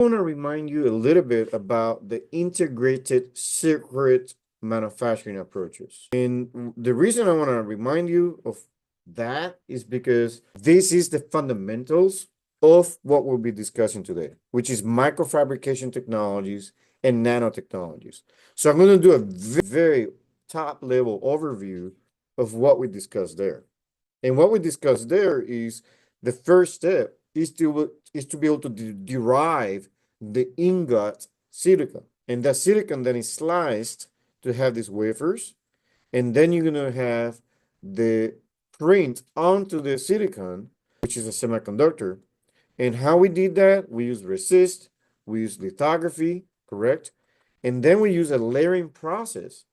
I want to remind you a little bit about the integrated circuit manufacturing approaches. And the reason I want to remind you of that is because this is the fundamentals of what we'll be discussing today, which is microfabrication technologies and nanotechnologies. So I'm going to do a very top level overview of what we discussed there. And what we discussed there is the first step is to be able to derive the ingot silicon. And that silicon then is sliced to have these wafers. And then you're going to have the print onto the silicon, which is a semiconductor. And how we did that, we use resist, we use lithography, correct? And then we use a layering process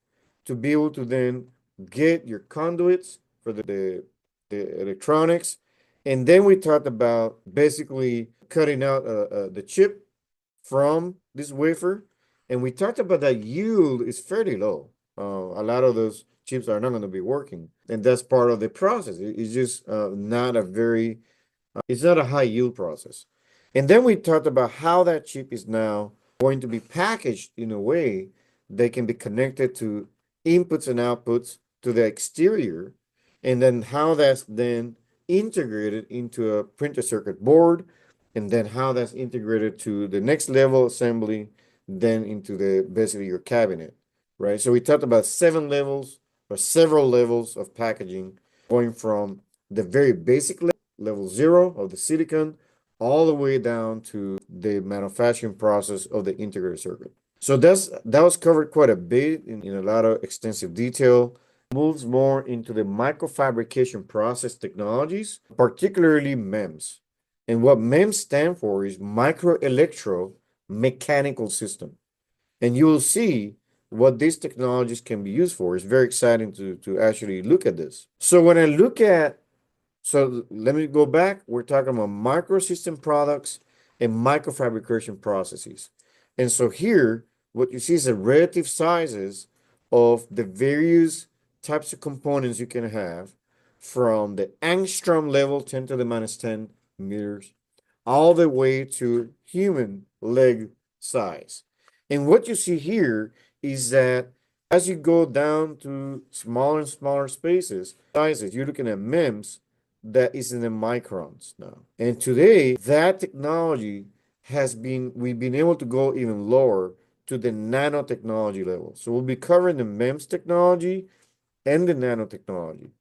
to be able to then get your conduits for the electronics. And then we talked about basically cutting out the chip from this wafer. And we talked about that yield is fairly low. A lot of those chips are not going to be working. And that's part of the process. It's just not a very, it's not a high yield process. And then we talked about how that chip is now going to be packaged in a way that can be connected to inputs and outputs to the exterior, and then how that's then integrated into a printed circuit board, and then how that's integrated to the next level assembly, then into the basically your cabinet, right? So we talked about 7 levels or several levels of packaging, going from the very basic level 0 of the silicon all the way down to the manufacturing process of the integrated circuit. So that was covered quite a bit in a lot of extensive detail. Moves more into the microfabrication process technologies, particularly MEMS. And what MEMS stand for is micro electro mechanical system. And you will see what these technologies can be used for. It's very exciting to actually look at this. So when I look at, so let me go back. We're talking about microsystem products and microfabrication processes. And so here, what you see is the relative sizes of the various types of components you can have, from the angstrom level, 10 to the minus 10 meters, all the way to human leg size. And what you see here is that as you go down to smaller and smaller sizes, you're looking at MEMS that is in the microns now. And today, that technology we've been able to go even lower to the nanotechnology level. So we'll be covering the MEMS technology and the nanotechnology.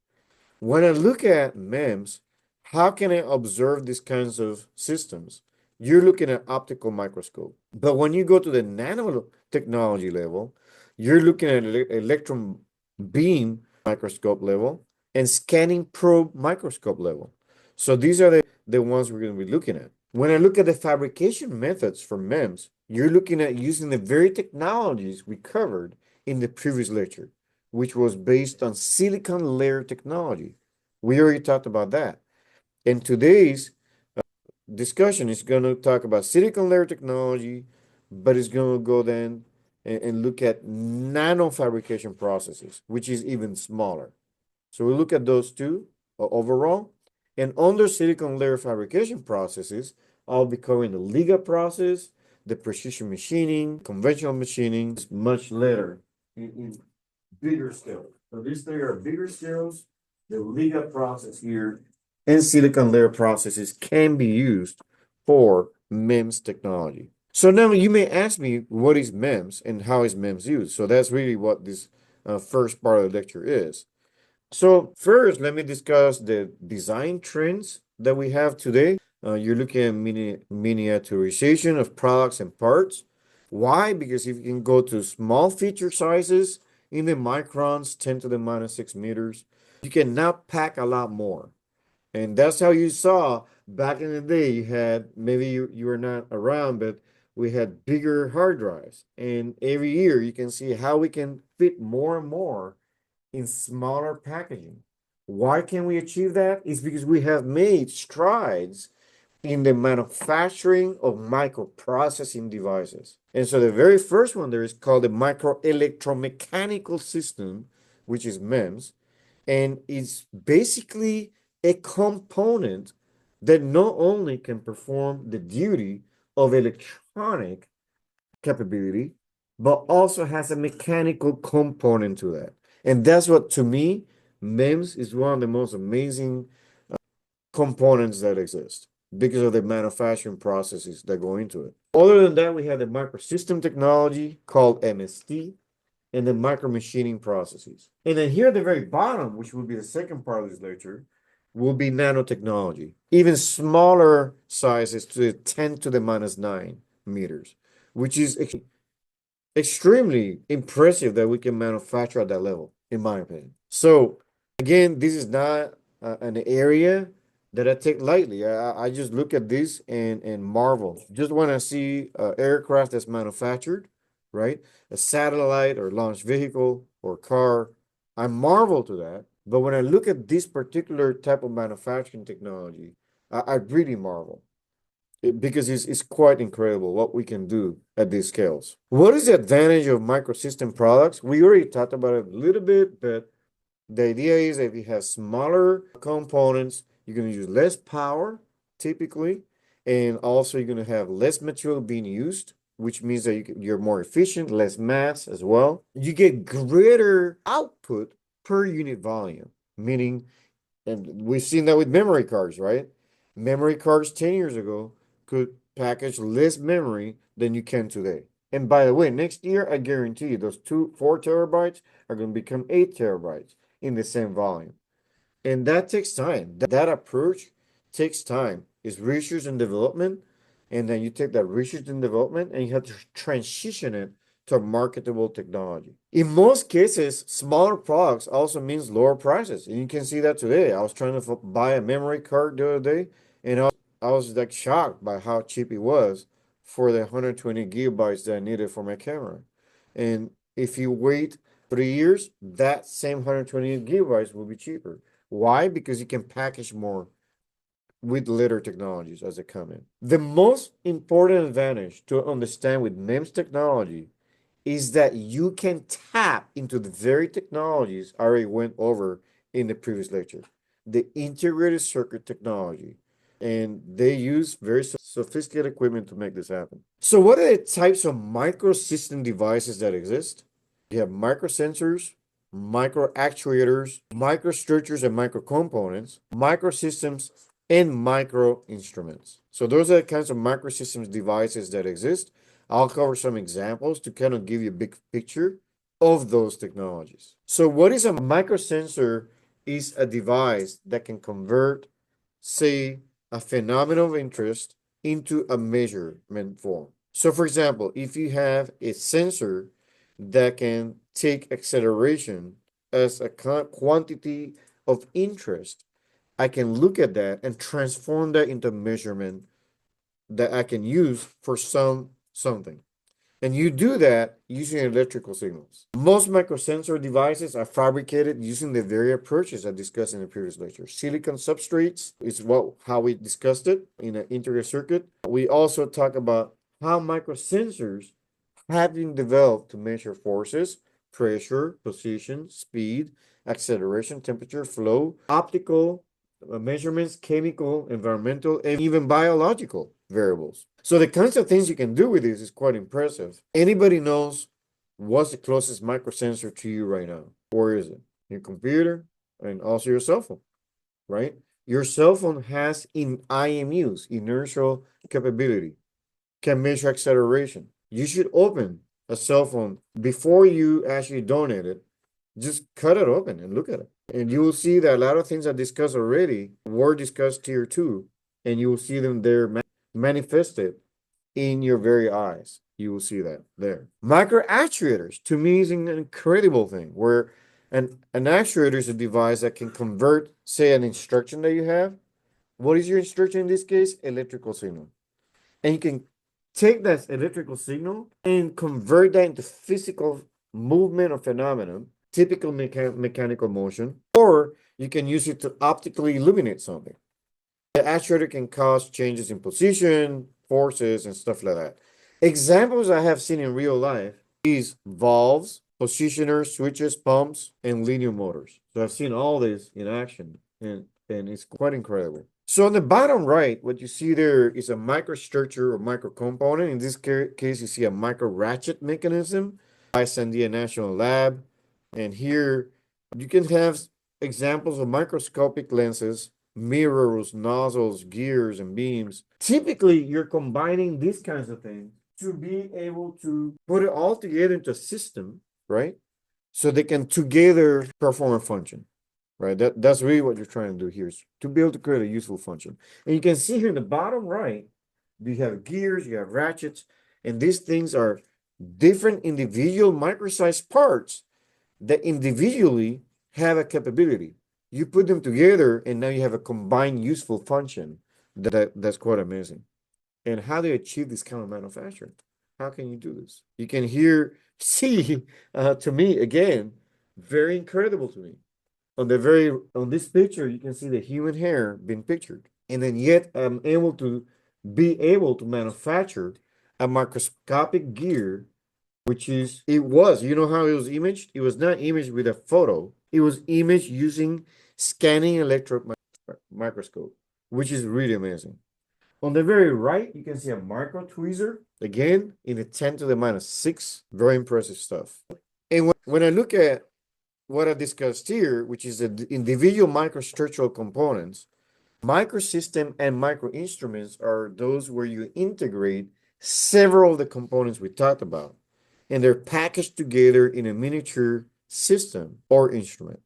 When I look at MEMS, how can I observe these kinds of systems? You're looking at optical microscope. But when you go to the nanotechnology level, you're looking at electron beam microscope level and scanning probe microscope level. So these are the ones we're going to be looking at. When I look at the fabrication methods for MEMS, you're looking at using the very technologies we covered in the previous lecture, which was based on silicon layer technology. We already talked about that. And today's discussion is going to talk about silicon layer technology, but it's going to go then and look at nano fabrication processes, which is even smaller. So we look at those two overall. And under silicon layer fabrication processes, I'll be covering the Liga process, the precision machining, conventional machining, is much later in bigger scale. So these three are bigger scales. The Liga process here and silicon layer processes can be used for MEMS technology. So now you may ask me, what is MEMS and how is MEMS used? So that's really what this first part of the lecture is. So first, let me discuss the design trends that we have today. You're looking at miniaturization of products and parts. Why? Because if you can go to small feature sizes in the microns, 10 to the minus 6 meters, you can now pack a lot more. And that's how you saw back in the day, you had, maybe you were not around, but we had bigger hard drives. And every year you can see how we can fit more and more in smaller packaging. Why can we achieve that? It's because we have made strides in the manufacturing of microprocessing devices. And so the very first one there is called the micro electromechanical system, which is MEMS. And it's basically a component that not only can perform the duty of electronic capability, but also has a mechanical component to that. And that's what, to me, MEMS is one of the most amazing components that exist because of the manufacturing processes that go into it. Other than that, we have the microsystem technology called MST and the micro machining processes. And then here at the very bottom, which will be the second part of this lecture, will be nanotechnology, even smaller sizes to the 10 to the minus 9 meters, which is extremely impressive that we can manufacture at that level, in my opinion. So, again, this is not an area that I take lightly. I just look at this and marvel. Just when I see an aircraft that's manufactured, right? A satellite or launch vehicle or car, I marvel to that. But when I look at this particular type of manufacturing technology, I really marvel because it's quite incredible what we can do at these scales. What is the advantage of microsystem products? We already talked about it a little bit, but the idea is that if you have smaller components, you're going to use less power typically, and also you're going to have less material being used, which means that you're more efficient, less mass as well. You get greater output per unit volume, meaning, and we've seen that with memory cards, right? Memory cards 10 years ago could package less memory than you can today. And by the way, next year, I guarantee you those 4 terabytes are going to become 8 terabytes in the same volume. And that takes time. That approach takes time. It's research and development. And then you take that research and development and you have to transition it to a marketable technology. In most cases, smaller products also means lower prices. And you can see that today. I was trying to buy a memory card the other day, and I was like shocked by how cheap it was for the 120 gigabytes that I needed for my camera. And if you wait 3 years, that same 128 gigabytes will be cheaper. Why? Because you can package more with later technologies as they come in. The most important advantage to understand with MEMS technology is that you can tap into the very technologies I already went over in the previous lecture. The integrated circuit technology. And they use very sophisticated equipment to make this happen. So what are the types of microsystem devices that exist? You have microsensors, microactuators, microstructures and microcomponents, microsystems, and micro instruments. So those are the kinds of microsystems devices that exist. I'll cover some examples to kind of give you a big picture of those technologies. So what is a microsensor? Is a device that can convert, say, a phenomenon of interest into a measurement form. So for example, if you have a sensor that can take acceleration as a quantity of interest, I can look at that and transform that into measurement that I can use for something. And you do that using electrical signals. Most microsensor devices are fabricated using the very approaches I discussed in the previous lecture. Silicon substrates is how we discussed it in an integrated circuit. We also talk about how microsensors have been developed to measure forces, pressure, position, speed, acceleration, temperature, flow, optical measurements, chemical, environmental, and even biological variables. So the kinds of things you can do with this is quite impressive. Anybody knows what's the closest microsensor to you right now? Where is it? Your computer and also your cell phone, right? Your cell phone has in IMUs, inertial capability, can measure acceleration. You should open a cell phone before you actually donate it. Just cut it open and look at it. And you will see that a lot of things I discussed already were discussed here too. And you will see them there manifested in your very eyes. You will see that there. Micro actuators, to me, is an incredible thing where an actuator is a device that can convert, say, an instruction that you have. What is your instruction in this case? Electrical signal. And you can take that electrical signal and convert that into physical movement or phenomenon, typical mechanical motion, or you can use it to optically illuminate something. The actuator can cause changes in position, forces, and stuff like that. Examples I have seen in real life is valves, positioners, switches, pumps, and linear motors. So I've seen all this in action, and it's quite incredible. So on the bottom right, what you see there is a microstructure or microcomponent. In this case, you see a micro ratchet mechanism by Sandia National Lab. And here you can have examples of microscopic lenses, mirrors, nozzles, gears, and beams. Typically, you're combining these kinds of things to be able to put it all together into a system, right? So they can together perform a function, right? That's really what you're trying to do here, is to be able to create a useful function. And you can see here in the bottom right, you have gears, you have ratchets, and these things are different individual micro-sized parts that individually have a capability. You put them together, and now you have a combined useful function that's quite amazing. And how do you achieve this kind of manufacturing? How can you do this? You can see, to me, again, very incredible to me. On this picture, you can see the human hair being pictured. And then yet I'm able to be able to manufacture a microscopic gear, which is, you know how it was imaged? It was not imaged with a photo. It was imaged using scanning electron microscope, which is really amazing. On the very right, you can see a micro tweezer, again, in the 10 to the minus 6. Very impressive stuff. And when I look at what I discussed here, which is the individual microstructural components, microsystem and microinstruments are those where you integrate several of the components we talked about, and they're packaged together in a miniature system or instrument.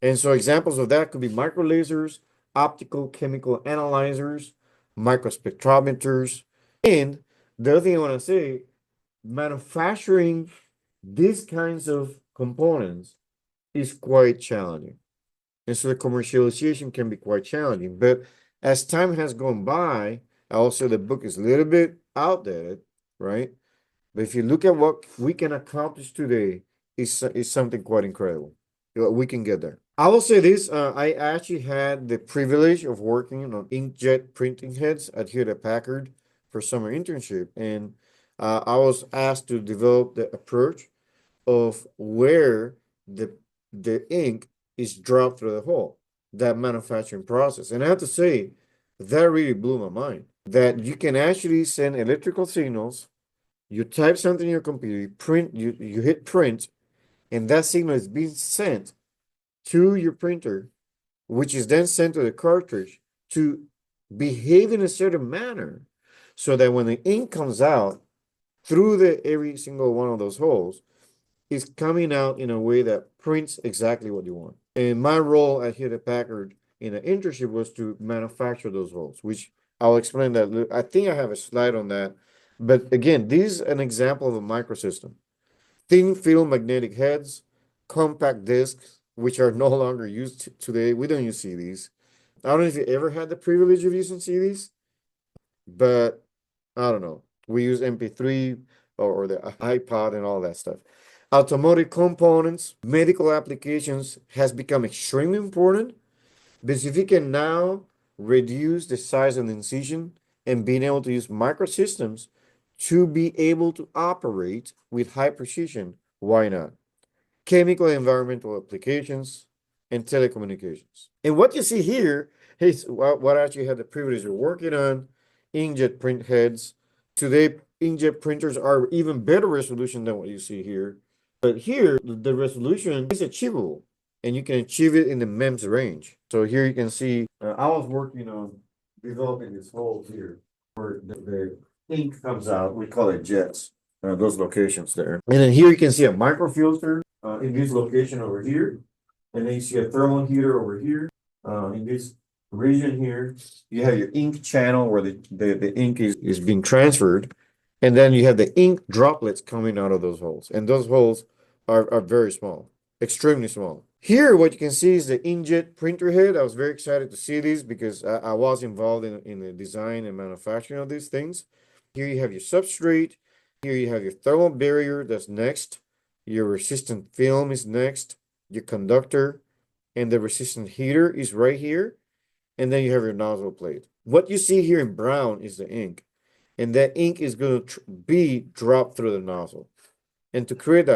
And so examples of that could be microlasers, optical chemical analyzers, microspectrometers. And the other thing I want to say, manufacturing these kinds of components is quite challenging. And so the commercialization can be quite challenging. But as time has gone by, also the book is a little bit outdated, right? But if you look at what we can accomplish today, is something quite incredible. We can get there. I will say this, I actually had the privilege of working on inkjet printing heads at Hewlett Packard for summer internship. And I was asked to develop the approach of where the ink is dropped through the hole, that manufacturing process. And I have to say, that really blew my mind. That you can actually send electrical signals, you type something in your computer, you hit print, and that signal is being sent to your printer, which is then sent to the cartridge to behave in a certain manner so that when the ink comes out through every single one of those holes, it's coming out in a way that prints exactly what you want. And my role at Hewlett Packard in an internship was to manufacture those holes, which I'll explain that. I think I have a slide on that. But again, this is an example of a microsystem. Thin film magnetic heads, compact discs, which are no longer used today. We don't use CDs. I don't know if you ever had the privilege of using CDs, but I don't know. We use MP3 or the iPod and all that stuff. Automotive components, medical applications has become extremely important because if you can now reduce the size of the incision and being able to use microsystems to be able to operate with high precision, why not? Chemical and environmental applications, and telecommunications. And what you see here is what I actually had the privilege of working on, inkjet print heads. Today, inkjet printers are even better resolution than what you see here. But here, the resolution is achievable, and you can achieve it in the MEMS range. So here you can see, I was working on developing this hole here where the ink comes out. We call it jets, those locations there. And then here you can see a microfilter in this location over here. And then you see a thermal heater over here. In this region here, you have your ink channel where the ink is being transferred. And then you have the ink droplets coming out of those holes. And those holes are very small, extremely small. Here, what you can see is the inkjet printer head. I was very excited to see these because I was involved in the design and manufacturing of these things. Here you have your substrate. Here you have your thermal barrier that's next. Your resistant film is next. Your conductor and the resistant heater is right here. And then you have your nozzle plate. What you see here in brown is the ink. And that ink is going to be dropped through the nozzle. And to create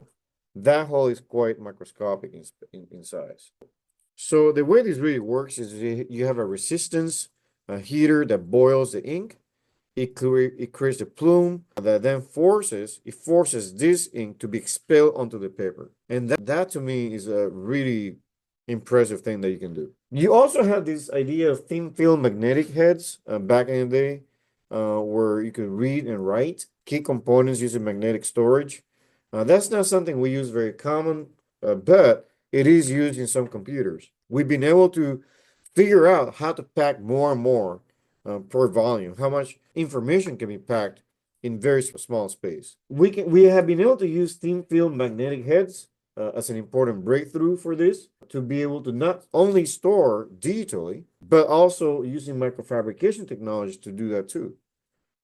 that hole is quite microscopic in size. So the way this really works is you have a resistance a heater that boils the ink. It creates a plume that then forces this ink to be expelled onto the paper. And that to me is a really impressive thing that you can do. You also have this idea of thin film magnetic heads back in the day, where you could read and write key components using magnetic storage. That's not something we use very common, but it is used in some computers. We've been able to figure out how to pack more and more per volume, how much information can be packed in very small space. We have been able to use thin film magnetic heads as an important breakthrough for this, to be able to not only store digitally, but also using microfabrication technologies to do that too.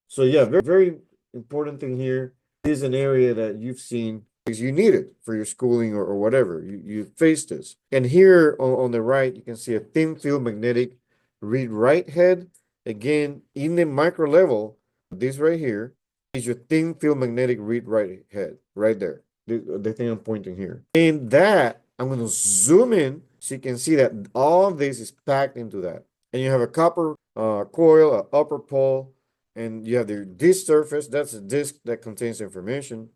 So yeah, very important thing here. This is an area that you've seen because you need it for your schooling or whatever. You face this. And here on the right, you can see a thin film magnetic read-write head. Again, in the micro level, this right here is your thin film magnetic read-write head right there. The thing I'm pointing here. And that, I'm going to zoom in so you can see that all of this is packed into that. And you have a copper coil, an upper pole, and you have the disk surface. That's a disk that contains information.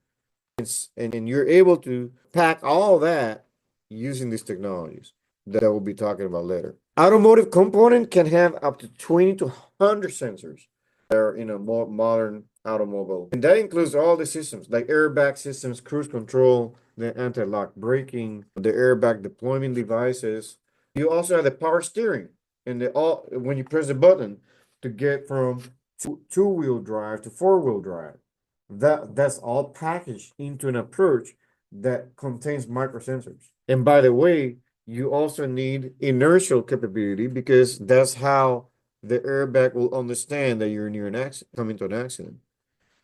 And you're able to pack all that using these technologies that we'll be talking about later. Automotive component can have up to 20 to 100 sensors that are in a more modern automobile. And that includes all the systems like airbag systems, cruise control, the anti-lock braking, the airbag deployment devices. You also have the power steering and when you press the button to get from two-wheel drive to four-wheel drive. That's all packaged into an approach that contains microsensors. And by the way, you also need inertial capability because that's how the airbag will understand that you're near an accident, coming to an accident.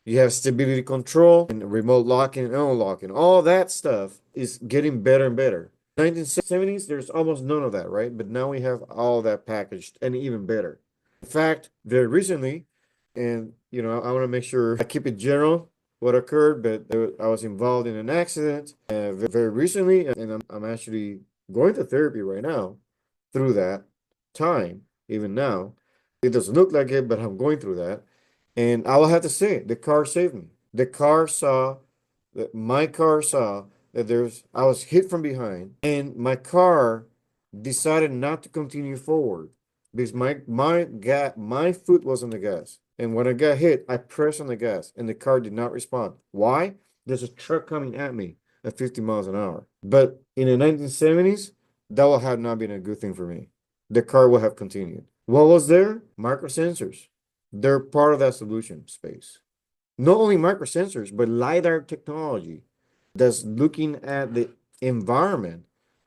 You have stability control and remote locking and unlocking. All that stuff is getting better and better. 1970s, there's almost none of that, right? But now we have all that packaged and even better. In fact, very recently, and I want to make sure I keep it general what occurred, but I was involved in an accident very recently, and I'm actually going to therapy right now through that time, even now. It doesn't look like it, but I'm going through that. And I will have to say, the car saved me. My car saw that I was hit from behind, and my car decided not to continue forward because my foot was on the gas. And when I got hit, I pressed on the gas, and the car did not respond. Why? There's a truck coming at me at 50 miles an hour. But in the 1970s, that would have not been a good thing for me. The car would have continued. What was there? Microsensors. They're part of that solution space. Not only microsensors, but LiDAR technology that's looking at the environment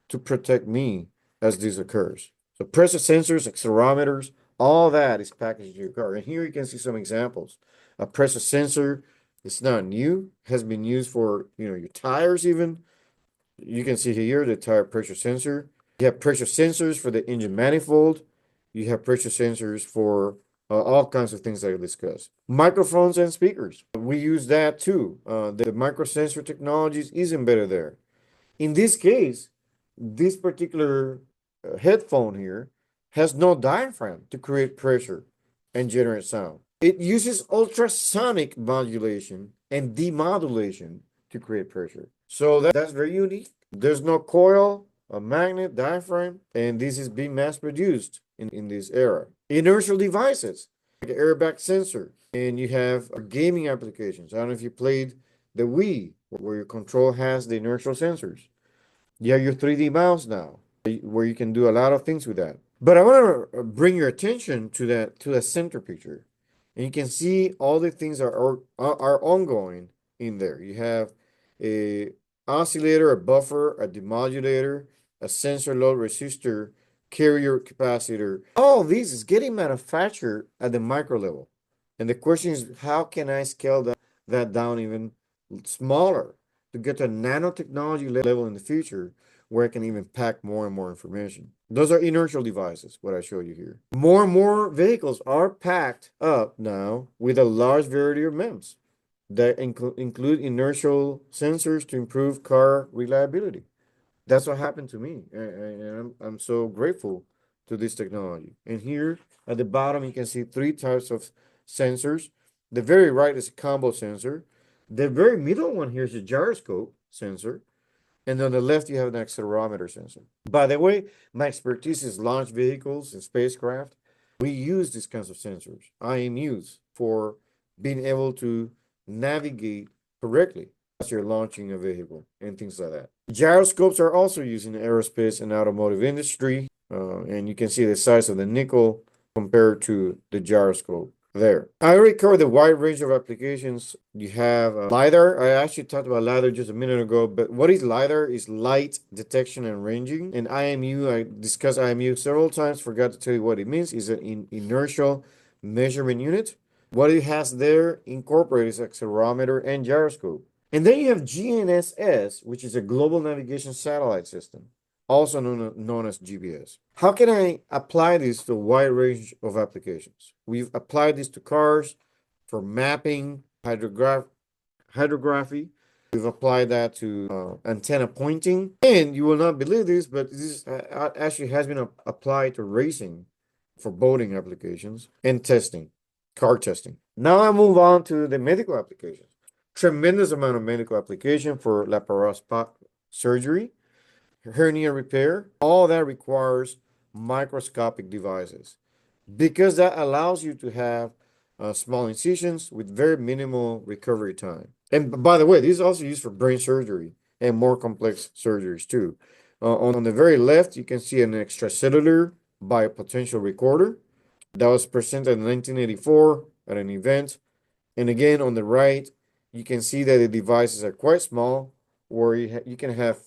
to protect me as this occurs. So pressure sensors, accelerometers, all that is packaged in your car. And here you can see some examples. A pressure sensor, it's not new, has been used for your tires even. You can see here the tire pressure sensor. You have pressure sensors for the engine manifold. You have pressure sensors for all kinds of things that I discussed. Microphones and speakers. We use that too. The microsensor technologies is embedded there. In this case, this particular headphone here has no diaphragm to create pressure and generate sound. It uses ultrasonic modulation and demodulation to create pressure. So that's very unique. There's no coil, a magnet, diaphragm, and this is being mass produced in this era. Inertial devices, like an airbag sensor, and you have gaming applications. I don't know if you played the Wii, where your control has the inertial sensors. You have your 3D mouse now, where you can do a lot of things with that. But I want to bring your attention to that center picture. And you can see all the things are ongoing in there. You have a oscillator, a buffer, a demodulator, a sensor load resistor, carrier capacitor. All of these is getting manufactured at the micro level. And the question is, how can I scale that down even smaller to get to a nanotechnology level in the future where I can even pack more and more information? Those are inertial devices, what I show you here. More and more vehicles are packed up now with a large variety of MEMS that include inertial sensors to improve car reliability. That's what happened to me, and I'm so grateful to this technology. And here at the bottom, you can see three types of sensors. The very right is a combo sensor. The very middle one here is a gyroscope sensor. And on the left, you have an accelerometer sensor. By the way, my expertise is launch vehicles and spacecraft. We use these kinds of sensors, IMUs, for being able to navigate correctly as you're launching a vehicle and things like that. Gyroscopes are also used in the aerospace and automotive industry. And you can see the size of the nickel compared to the gyroscope there. I already covered the wide range of applications. You have LiDAR. I actually talked about LiDAR just a minute ago, but what is LiDAR? Is light detection and ranging. And IMU, I discussed IMU several times, forgot to tell you what it means. It's an inertial measurement unit. What it has there incorporated is accelerometer and gyroscope. And then you have GNSS, which is a global navigation satellite system, also known as GPS. How can I apply this to a wide range of applications? We've applied this to cars for mapping, hydrography. We've applied that to antenna pointing. And you will not believe this, but this actually has been applied to racing for boating applications and testing, car testing. Now I move on to the medical applications. Tremendous amount of medical application for laparoscopic surgery, hernia repair. All that requires microscopic devices because that allows you to have small incisions with very minimal recovery time. And by the way, this is also used for brain surgery and more complex surgeries too. On the very left, you can see an extracellular biopotential recorder that was presented in 1984 at an event. And again, on the right, you can see that the devices are quite small, where you can have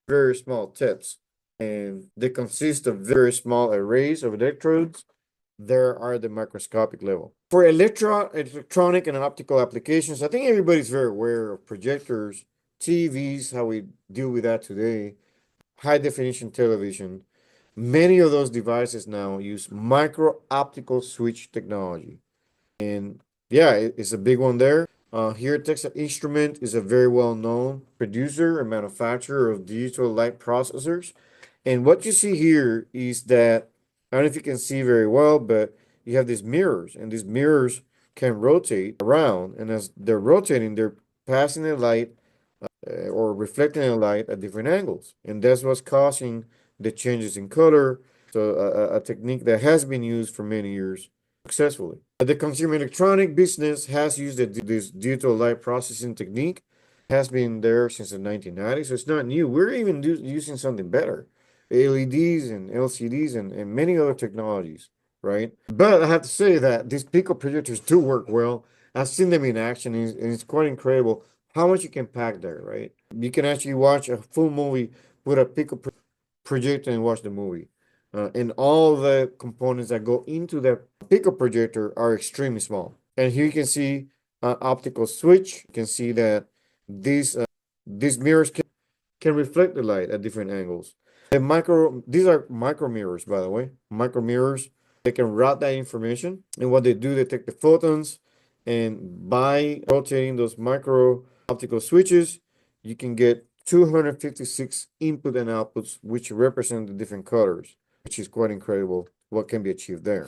very small tips, and they consist of very small arrays of electrodes. There are the microscopic level. For electronic and optical applications, I think everybody's very aware of projectors, TVs, how we deal with that today, high definition television. Many of those devices now use micro optical switch technology. And yeah, it's a big one there. Here, Texas Instrument is a very well-known producer and manufacturer of digital light processors. And what you see here is that, I don't know if you can see very well, but you have these mirrors, and these mirrors can rotate around. And as they're rotating, they're passing the light or reflecting the light at different angles. And that's what's causing the changes in color. So a technique that has been used for many years successfully. The consumer electronic business has used this digital light processing technique, has been there since the 1990s, so it's not new. We're even using something better, LEDs and LCDs and many other technologies, right? But I have to say that these Pico projectors do work well. I've seen them in action, and it's quite incredible how much you can pack there, right? You can actually watch a full movie with a Pico projector and watch the movie. And all the components that go into the Pico projector are extremely small. And here you can see an optical switch. You can see that these mirrors can reflect the light at different angles. These are micro mirrors, by the way. Micro mirrors. They can route that information. And what they do, they take the photons, and by rotating those micro optical switches, you can get 256 input and outputs, which represent the different colors, which is quite incredible what can be achieved there.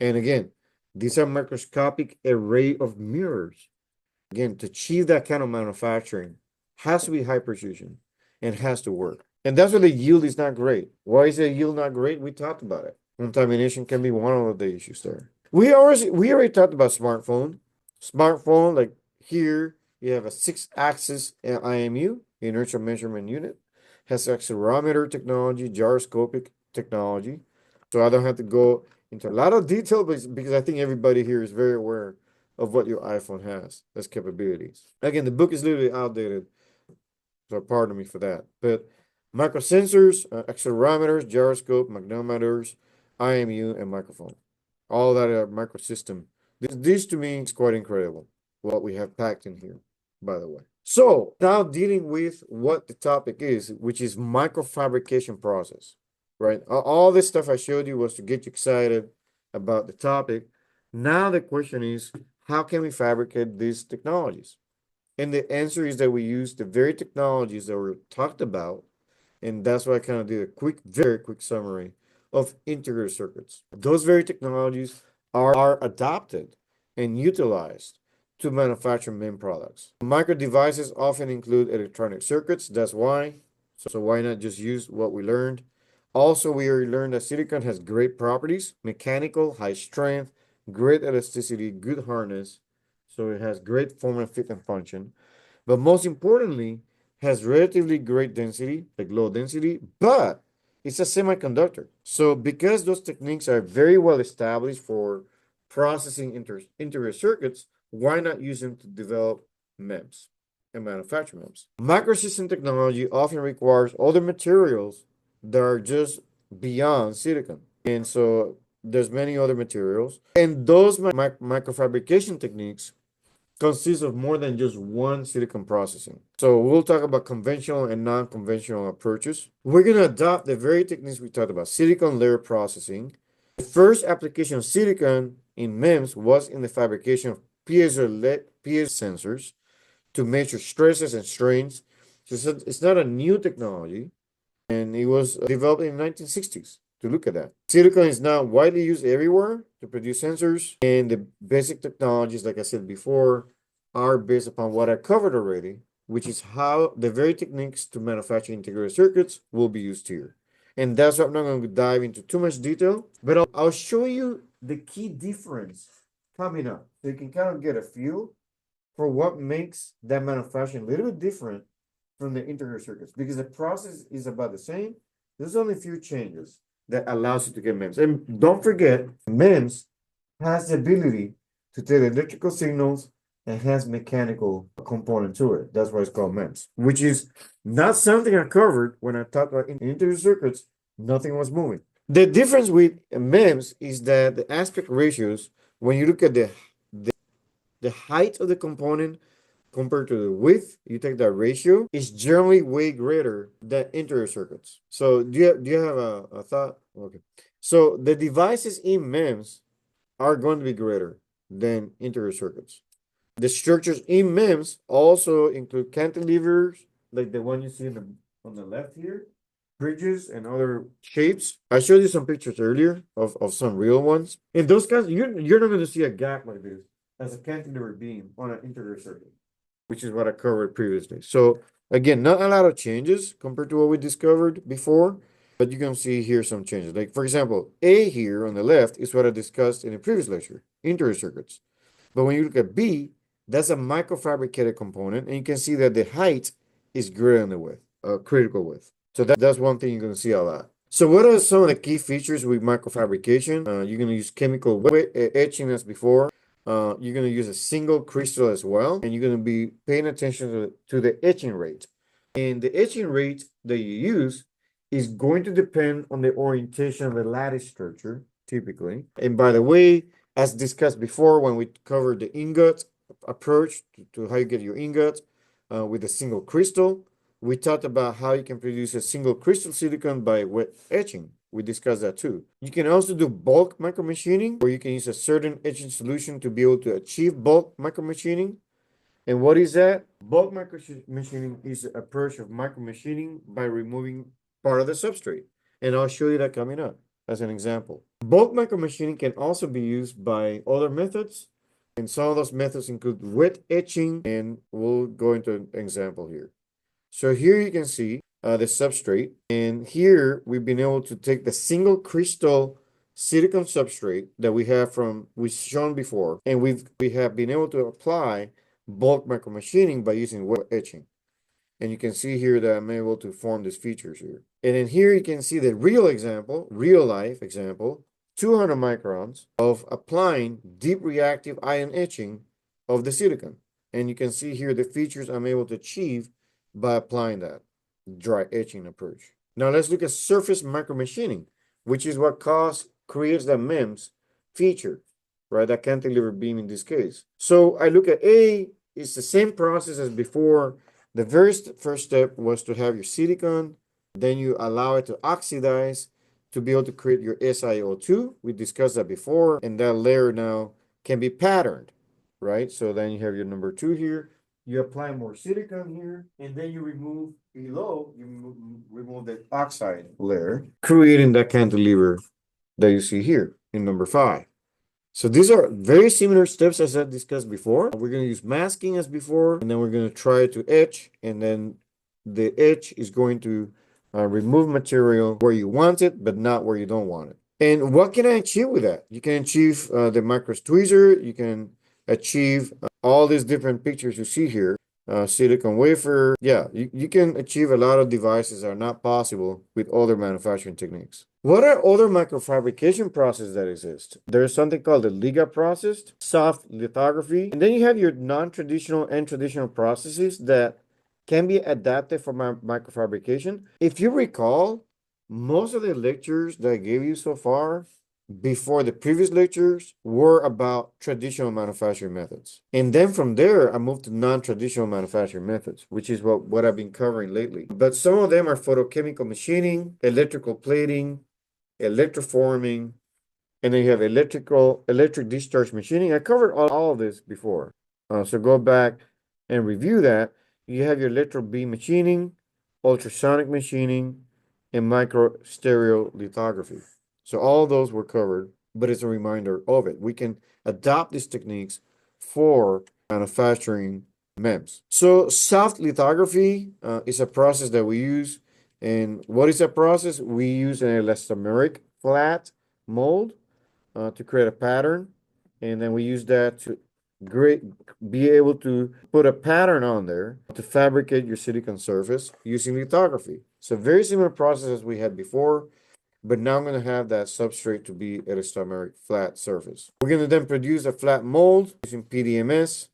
And again, these are microscopic array of mirrors. Again, to achieve that kind of manufacturing has to be high precision and has to work. And that's why the yield is not great. Why is the yield not great? We talked about it. Contamination can be one of the issues there. We already talked about smartphone. Smartphone, like here, you have a 6-axis IMU, inertial measurement unit, has accelerometer technology, gyroscopic technology. So I don't have to go into a lot of detail, but because I think everybody here is very aware of what your iPhone has as capabilities. Again, the book is literally outdated, so pardon me for that. But microsensors, accelerometers, gyroscope, magnetometers, IMU, and microphone. All that are microsystem. This to me is quite incredible, what we have packed in here, by the way. So now dealing with what the topic is, which is microfabrication process, right? All this stuff I showed you was to get you excited about the topic. Now the question is, how can we fabricate these technologies? And the answer is that we use the very technologies that were talked about. And that's why I kind of did a very quick summary of integrated circuits. Those very technologies are adopted and utilized to manufacture MEMS products. Micro devices often include electronic circuits. That's why. So why not just use what we learned? Also, we learned that silicon has great properties: mechanical, high strength, great elasticity, good hardness. So it has great form and fit and function. But most importantly, has relatively great density, like low density, but it's a semiconductor. So because those techniques are very well established for processing integrated circuits, why not use them to develop MEMS and manufacture MEMS? Microsystem technology often requires other materials that are just beyond silicon. And so there's many other materials. And those microfabrication techniques consists of more than just one silicon processing. So we'll talk about conventional and non-conventional approaches. We're going to adopt the very techniques we talked about: silicon layer processing. The first application of silicon in MEMS was in the fabrication of piezo sensors to measure stresses and strains. So it's not a new technology, and it was developed in the 1960s. To look at that, silicon is now widely used everywhere to produce sensors, and the basic technologies, like I said before, are based upon what I covered already, which is how the very techniques to manufacture integrated circuits will be used here. And that's why I'm not going to dive into too much detail, but I'll show you the key difference coming up, so you can kind of get a feel for what makes that manufacturing a little bit different from the integrated circuits, because the process is about the same. There's only a few changes that allows you to get MEMS. And don't forget, MEMS has the ability to take electrical signals and has mechanical component to it. That's why it's called MEMS, which is not something I covered when I talked about integrated circuits. Nothing was moving. The difference with MEMS is that the aspect ratios, when you look at the height of the component compared to the width, you take that ratio, is generally way greater than integrated circuits. So do you have a thought? Okay. So the devices in MEMS are going to be greater than integrated circuits. The structures in MEMS also include cantilevers, like the one you see on the left here, bridges and other shapes. I showed you some pictures earlier of some real ones. In those kinds, you're not going to see a gap like this as a cantilever beam on an integrated circuit, which is what I covered previously. So again, not a lot of changes compared to what we discovered before, but you can see here some changes. Like for example, A here on the left is what I discussed in a previous lecture, integrated circuits. But when you look at B, that's a microfabricated component, and you can see that the height is greater than the width, critical width. So that's one thing you're going to see a lot. So what are some of the key features with microfabrication? You're going to use chemical etching as before. You're going to use a single crystal as well, and you're going to be paying attention to the etching rate. And the etching rate that you use is going to depend on the orientation of the lattice structure, typically. And by the way, as discussed before, when we covered the ingot approach to how you get your ingot with a single crystal, we talked about how you can produce a single crystal silicon by wet etching. We discussed that too. You can also do bulk micromachining, where you can use a certain etching solution to be able to achieve bulk micromachining. And what is that? Bulk micromachining is the approach of micromachining by removing part of the substrate. And I'll show you that coming up as an example. Bulk micromachining can also be used by other methods, and some of those methods include wet etching, and we'll go into an example here. So here you can see the substrate, and here we've been able to take the single crystal silicon substrate that we've shown before, and we have been able to apply bulk micromachining by using wet etching. And you can see here that I'm able to form these features here. And then here you can see the real life example, 200 microns of applying deep reactive ion etching of the silicon. And you can see here the features I'm able to achieve by applying that dry etching approach. Now let's look at surface micromachining, which is what creates the MEMS feature, right? That cantilever beam in this case. So I look at A, it's the same process as before. The very first step was to have your silicon, then you allow it to oxidize to be able to create your SiO2. We discussed that before, and that layer now can be patterned, right? So then you have your number 2 here. you apply more silicon here, and then you remove below, remove the oxide layer, creating that cantilever that you see here in number 5. So these are very similar steps as I discussed before. We're going to use masking as before, and then we're going to try to etch, and then the etch is going to remove material where you want it, but not where you don't want it. And what can I achieve with that? You can achieve the micros tweezer. You can achieve all these different pictures you see here. Silicon wafer. Yeah, you can achieve a lot of devices that are not possible with other manufacturing techniques. What are other microfabrication processes that exist? There's something called the Liga process, soft lithography, and then you have your non-traditional and traditional processes that can be adapted for microfabrication. If you recall, most of the lectures that I gave you so far before the previous lectures were about traditional manufacturing methods. And then from there, I moved to non-traditional manufacturing methods, which is what I've been covering lately. But some of them are photochemical machining, electrical plating, electroforming, and then you have electric discharge machining. I covered all of this before. So go back and review that. You have your electron beam machining, ultrasonic machining, and micro stereo lithography. So all those were covered, but it's a reminder of it. We can adopt these techniques for manufacturing MEMS. So soft lithography is a process that we use. And what is that process? We use an elastomeric flat mold to create a pattern, and then we use that to be able to put a pattern on there to fabricate your silicon surface using lithography. So very similar process as we had before, but now I'm going to have that substrate to be a elastomeric flat surface. We're going to then produce a flat mold using PDMS,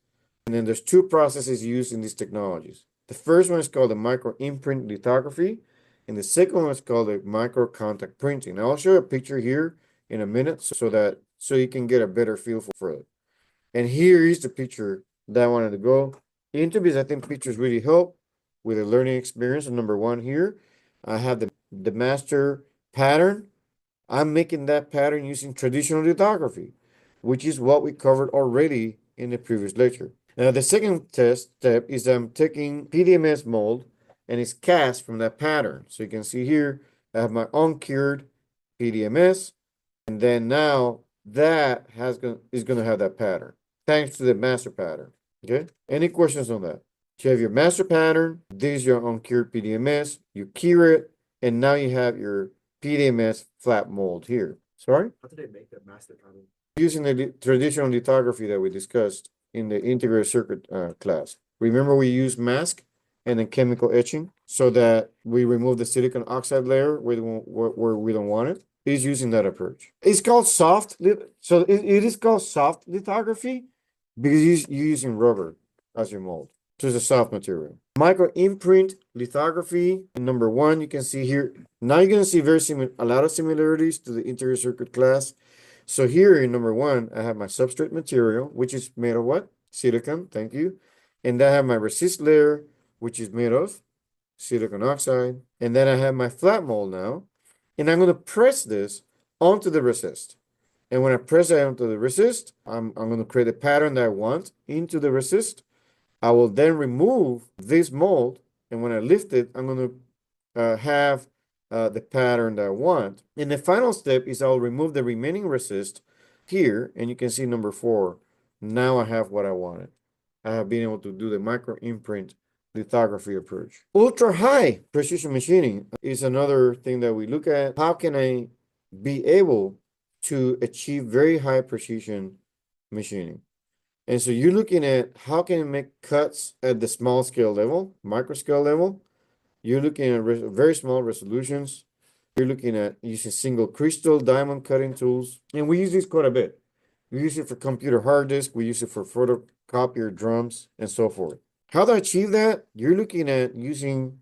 and then there's two processes used in these technologies. The first one is called the micro imprint lithography, and the second one is called the micro contact printing. Now I'll show you a picture here in a minute so you can get a better feel for it. And here is the picture that I wanted to go into because I think pictures really help with a learning experience. And number 1 here, I have the master pattern. I'm making that pattern using traditional lithography, which is what we covered already in the previous lecture. Now, the second step is I'm taking PDMS mold and it's cast from that pattern. So you can see here, I have my uncured PDMS, and then now that is going to have that pattern, thanks to the master pattern. Okay? Any questions on that? So you have your master pattern, this is your uncured PDMS, you cure it, and now you have your PDMS flat mold here. Sorry? How did they make that master pattern? Using the traditional lithography that we discussed in the integrated circuit class. Remember we used mask and then chemical etching so that we remove the silicon oxide layer where we don't want it. Is using that approach. It's called soft, so it is called soft lithography because you're using rubber as your mold. So it's a soft material. Micro imprint lithography, number 1, you can see here. Now you're going to see a lot of similarities to the integrated circuit class. So here in number 1, I have my substrate material, which is made of what? Silicon, thank you. And then I have my resist layer, which is made of silicon oxide. And then I have my flat mold now. And I'm going to press this onto the resist. And when I press it onto the resist, I'm going to create a pattern that I want into the resist. I will then remove this mold. And when I lift it, I'm going to have the pattern that I want. And the final step is I'll remove the remaining resist here. And you can see number 4. Now I have what I wanted. I have been able to do the micro imprint lithography approach. Ultra high precision machining is another thing that we look at. How can I be able to achieve very high precision machining? And so you're looking at how can you make cuts at the small scale level, micro scale level. You're looking at very small resolutions. You're looking at using single crystal diamond cutting tools. And we use this quite a bit. We use it for computer hard disk. We use it for photocopier drums and so forth. How to achieve that? You're looking at using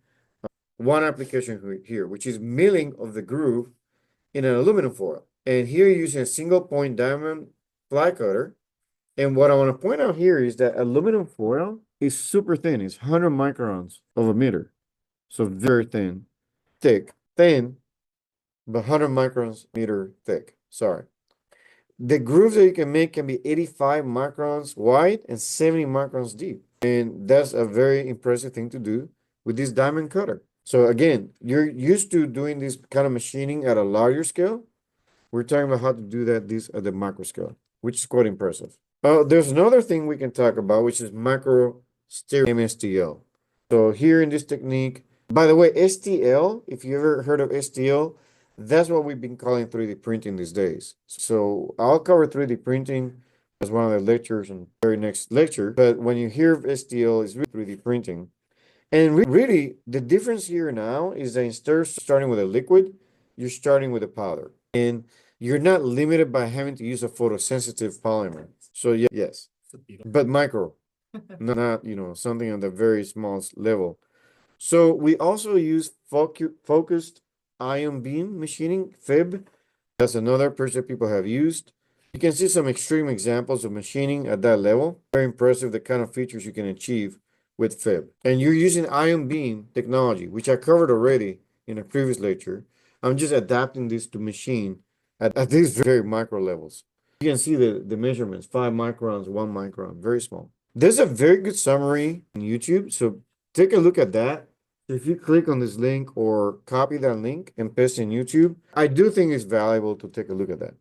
one application here, which is milling of the groove in an aluminum foil. And here you're using a single point diamond fly cutter. And what I want to point out here is that aluminum foil is super thin. It's 100 microns of a meter. So very thin, thin, but 100 microns meter thick. Sorry. The grooves that you can make can be 85 microns wide and 70 microns deep. And that's a very impressive thing to do with this diamond cutter. So again, you're used to doing this kind of machining at a larger scale. We're talking about how to do this at the micro scale, which is quite impressive. There's another thing we can talk about, which is micro stereo MSTL. So here in this technique, by the way, STL, if you ever heard of STL, that's what we've been calling 3D printing these days. So I'll cover 3D printing as one of the lectures in the very next lecture. But when you hear of STL, it's really 3D printing. And really, the difference here now is that instead of starting with a liquid, you're starting with a powder. And you're not limited by having to use a photosensitive polymer. So yes, but micro, not, something on the very small level. So we also use focused ion beam machining, FIB. That's another approach that people have used. You can see some extreme examples of machining at that level. Very impressive, the kind of features you can achieve with FIB. And you're using ion beam technology, which I covered already in a previous lecture. I'm just adapting this to machine at these very micro levels. You can see the measurements, 5 microns, 1 micron, very small. There's a very good summary on YouTube, so take a look at that. If you click on this link or copy that link and paste in YouTube, I do think it's valuable to take a look at that.